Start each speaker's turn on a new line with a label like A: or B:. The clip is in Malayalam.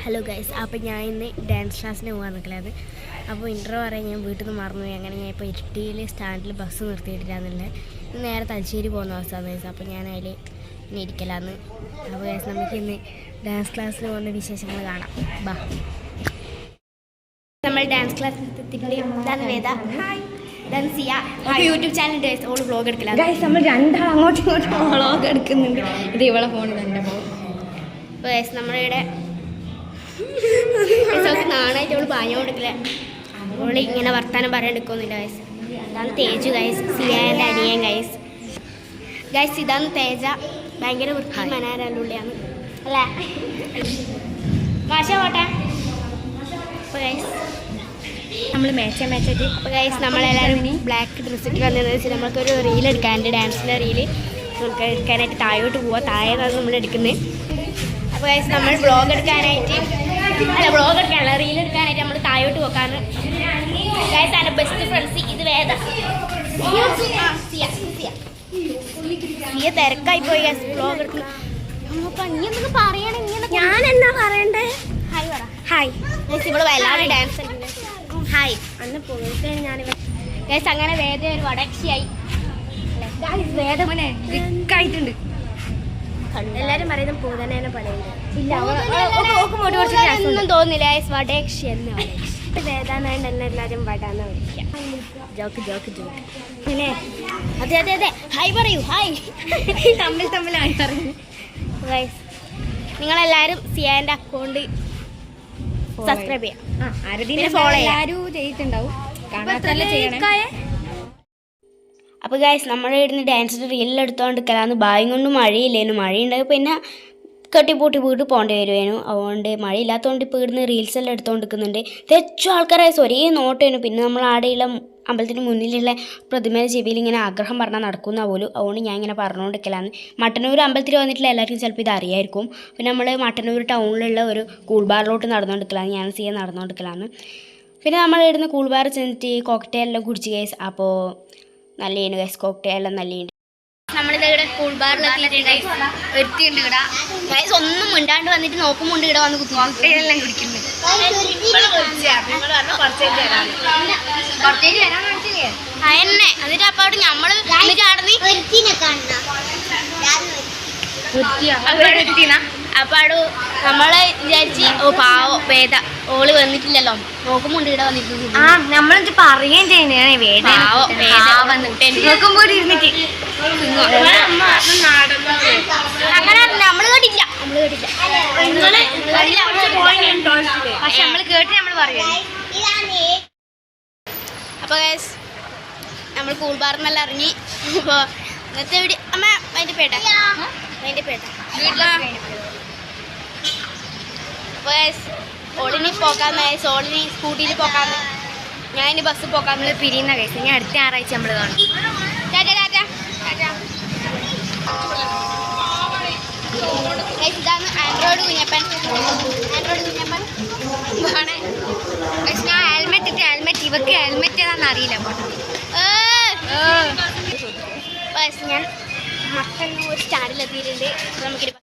A: ഹലോ ഗൈസ്, അപ്പോൾ ഞാൻ ഇന്ന് ഡാൻസ് ക്ലാസ്സിന് പോകാൻ നിൽക്കലത്. അപ്പോൾ ഇൻട്രോ പറയാൻ ഞാൻ വീട്ടിൽ നിന്ന് മറന്നുപോയി. അങ്ങനെ ഞാൻ ഇപ്പോൾ ഇരിട്ടിയിൽ സ്റ്റാൻഡിൽ ബസ് നിർത്തിയിട്ടില്ലാന്നുള്ളത്. ഇന്ന് നേരെ തലശ്ശേരി പോകുന്ന അവസ്ഥ ഗൈസ്. അപ്പോൾ ഞാൻ അതിൽ ഇനി ഇരിക്കലാന്ന്. അപ്പോൾ ഗൈസ്, നമുക്ക് ഇന്ന് ഡാൻസ് ക്ലാസ്സിന് പോകുന്ന വിശേഷങ്ങൾ കാണാം. ബാ, നമ്മൾ ഡാൻസ് ക്ലാസ്സിൽ എത്തിയിട്ട് ഇതാണ് വേദ, ഇതാണ് സിയ. യൂട്യൂബ് ചാനൽ ഗൈസ്, ഓള് വ്ളോഗ് എടുക്കില്ല ഗൈസ്. നമ്മൾ രണ്ടാൾ അങ്ങോട്ടും ഇങ്ങോട്ടും വ്ളോഗ് എടുക്കുന്നുണ്ട്. ഇത് ഇവളെ ഫോണിൽ തന്നെ പോകും. അപ്പോൾ ഗൈസ്, നമ്മളിവിടെ നാണായിട്ട് അവള് പാഞ്ഞു കൊടുക്കില്ല. അവള് ഇങ്ങനെ വർത്താനം പറയാൻ എടുക്കുന്നില്ല ഗൈസ്. ഇതാണ് തേജു ഗൈസ്, സിയാൻ്റെ അനിയൻ ഗൈസ്. ഗൈസ്, ഇതാണ് തേജ. ഭയങ്കര വൃത്തി മനാരല്ലുള്ളിയാണ് അല്ലേ മാഷ പോട്ടെ. അപ്പോൾ ഗൈസ്, നമ്മൾ മാച്ചായിട്ട് അപ്പോൾ ഗൈസ് നമ്മളെല്ലാവരും ബ്ലാക്ക് ഡ്രസ്സ് ഇട്ട് വന്നതെന്ന് വെച്ചാൽ നമ്മൾക്കൊരു റീൽ എടുക്കാനുണ്ട്. ഡാൻസിൻ്റെ റീല് നമുക്ക് എടുക്കാനായിട്ട് താഴോട്ട് പോവാം. താഴെയാണ് നമ്മൾ എടുക്കുന്നത്. അപ്പോൾ ഗൈസ്, നമ്മൾ വ്ളോഗ് എടുക്കാനായിട്ട് വ്ളോഗ് എടുക്കാനല്ല, റീൽ എടുക്കാനായിട്ട് നമ്മൾ താഴോട്ട് പോക്കാണ് ഗൈസ്. എൻ്റെ ബെസ്റ്റ് ഫ്രണ്ട്സ് ഇത് വേദ, സിയ തിരക്കായി പോയി ഗൈസ് വ്ളോഗ് എടുക്കണം. അപ്പോൾ നീ എന്തൊക്കെ പറയണേ? ഞാൻ എന്നാ പറയണ്ടേ? ഹായ് പറ. ഹായ് ഗൈസ്, ഇവിടെ വല്ലാതെ ഡാൻസ് ഹായ് അന്ന് പോയിട്ട് ഞാനിവ ഗൈസ്. അങ്ങനെ വേദ ഒരു വടക്ഷിയായി. വേദ മോനെ ദിക്കായിട്ടുണ്ട്. എല്ലാരും പറയുന്നത് പൂതനേനെ പറയുന്നത് ഒന്നും തോന്നില്ല. വടേക്ഷി എന്ന് വേദാനായിട്ട് തന്നെ എല്ലാവരും വടാന്ന് വിളിക്കാം. ജോക്ക് ജോക്ക് ജോക്ക് പിന്നെ അതെ അതെ അതെ ഹായ് പറയൂ. ഹായ് തമ്മിൽ ഹായ് പറയൂ ഗൈസ്. നിങ്ങളെല്ലാവരും സിയാൻ്റെ അക്കൗണ്ട് സബ്സ്ക്രൈബ് ചെയ്യാം, ഫോളോ ചെയ്തിട്ടുണ്ടാവും. അപ്പോൾ ഗൈസ്, നമ്മുടെ ഇവിടുന്ന് ഡാൻസിൻ്റെ റീലെടുത്തോണ്ട് നിൽക്കലാന്ന്. ഭാഗ്യം കൊണ്ട് മഴയില്ലേനു. മഴയുണ്ടായി പിന്നെ കെട്ടിപ്പൂട്ടി വീട്ടിൽ പോകേണ്ടി വരുവേനു. അതുകൊണ്ട് മഴയില്ലാത്തതുകൊണ്ട് ഇപ്പോൾ ഇവിടുന്ന് റീൽസ് എല്ലാം എടുത്തുകൊണ്ട് നിൽക്കുന്നുണ്ട്. തെച്ചും ആൾക്കാരെ ഒരേ നോട്ടേനു. പിന്നെ നമ്മൾ ആടെയുള്ള അമ്പലത്തിന് മുന്നിലുള്ള പ്രതിമയുടെ ചെവിയിൽ ഇങ്ങനെ ആഗ്രഹം പറഞ്ഞാൽ നടക്കുന്ന പോലും. അതുകൊണ്ട് ഞാൻ ഇങ്ങനെ പറഞ്ഞുകൊണ്ട് നിൽക്കലാന്ന്. മട്ടന്നൂർ അമ്പലത്തിൽ വന്നിട്ടില്ല എല്ലാവർക്കും ചിലപ്പോൾ ഇത് അറിയായിരിക്കും. പിന്നെ നമ്മൾ മട്ടന്നൂർ ടൗണിലുള്ള ഒരു കൂൾ ബാറിലോട്ട് നടന്നുകൊണ്ട് നിൽക്കലാന്ന്. ഞാൻ ചെയ്യാൻ നടന്നുകൊണ്ട് നിൽക്കലാന്ന്. പിന്നെ നമ്മൾ ഇവിടുന്ന് കൂൾ ബാർ ചെന്നിട്ട് കോക്ടെയിലെല്ലാം കുടിച്ച് ഗൈസ്. അപ്പോൾ നല്ലുണ്ട് ഗൈസ്, കോക്ടെയിലെല്ലാം നല്ലുണ്ട്. നമ്മളിത് ഇവിടെ കൂൾ ബാറിലെത്തിയിട്ടുണ്ട്. ഒരുത്തിയുണ്ട് ഇവിടെ ഗൈസ്. ഒന്നും മിണ്ടാണ്ട് വന്നിട്ട് നോക്കുമ്പോണ്ട് ഇവിടെ വന്ന് കോക്ടെയിലെല്ലാം കുടിക്കുന്നുണ്ട്. അതന്നെ. എന്നിട്ട് അപ്പാട് നമ്മള് അപ്പാട് നമ്മള് വിചാരിച്ച് ഓ പാവോ വേദ ഓള് വന്നിട്ടില്ലല്ലോ, നോക്കുമ്പോണ്ട് ഇവിടെ വന്നിട്ടുണ്ട്.
B: നമ്മളെന്ത് പറയുകയും ചെയ്യുന്നതാണ് വേദ
A: അങ്ങനെ നമ്മള് കേട്ടില്ല.
B: പക്ഷെ നമ്മള് കേട്ട് നമ്മൾ പറയാം.
A: അപ്പൊ നമ്മൾ കൂൾ ബാറിന്നെല്ലാം ഇറങ്ങി. അപ്പൊ ഇന്നത്തെ വീട് അമ്മ അതിന്റെ പേട്ട അപ്പൊ ഓളിനി പോക്കാന്ന് ഓളിനി സ്കൂട്ടിയിൽ പോക്കാന്ന്, ഞാൻ ഇനി ബസ് പോക്കാന്ന്
B: പിരിയുന്ന കേസ്. ഇനി അടുത്ത ഞായറാഴ്ച നമ്മൾ കാണും.
A: ഇതാണ് ആൻഡ്രോയിഡ് കുഞ്ഞപ്പൻ.
B: ഞാൻ ഹെൽമെറ്റ് ഇവക്ക് ഹെൽമെറ്റ് ഏതാണെന്ന് അറിയില്ല.
A: ഞാൻ മട്ടന്നൂർ സ്റ്റാൻഡിലെത്തിയിട്ടുണ്ട്. നമുക്കിനി